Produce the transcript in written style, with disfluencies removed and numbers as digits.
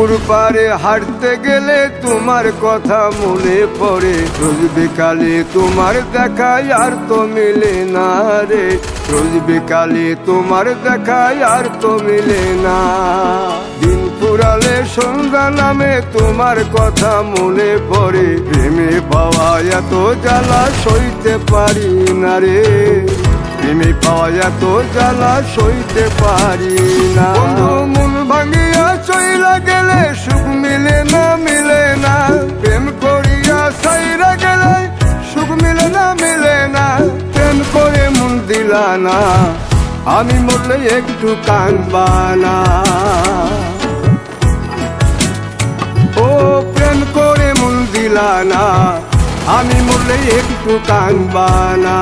পুকুর পাড়ে হাঁটতে গেলে তোমার কথা মনে পড়ে, রোজ বিকালে তোমার দেখায় আর তো মিলে না রে, রোজ বিকালে তোমার দেখায় আর তো মিলে না। দিন ফুরালে সন্ধ্যা নামে তোমার কথা মনে পড়ে, প্রেমে পাওয়া এত জ্বালা সইতে পারি না রে, প্রেমে পাওয়া এত জ্বালা সইতে পারি না। মন ভাঙিয়া চইলা গেলে সুখ মিলে না, মিলে না, প্রেম করিয়া সাইরা গেলে সুখ মিলে না, মিলে না, প্রেম করে মন দিলা না, আমি মরলে একটু কাঁদবা না। ও প্রেম করে মন দিলা না, আমি মরলে একটু কাঁদবা না।